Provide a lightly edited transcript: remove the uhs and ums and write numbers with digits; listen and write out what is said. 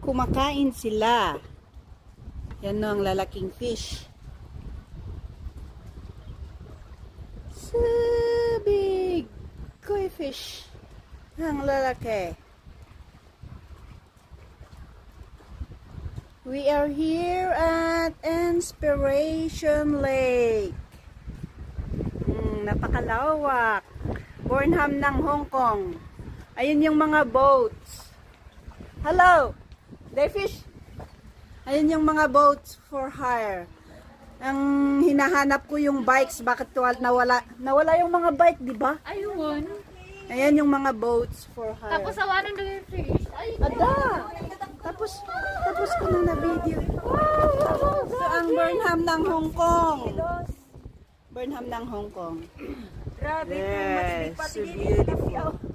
kumakain sila. Yan no, ang lalaking fish. So big. Koi fish. Ang lalaki. We are here at Inspiration Lake. Napakalawak. Burnham ng Hong Kong. Ayun yung mga boats. Hello! They fish. Ayun yung mga boats for hire. Ang hinahanap ko yung bikes. Bakit nawala yung mga bike, di ba? Ayun. Ayan yung mga boats for hire. Tapos awanan daw yung fish. Ay, Ada! Tapos ko na na-video. So, ang Burnham ng Hong Kong. Burnham ng Hong Kong. Grabe, Yes, so beautiful.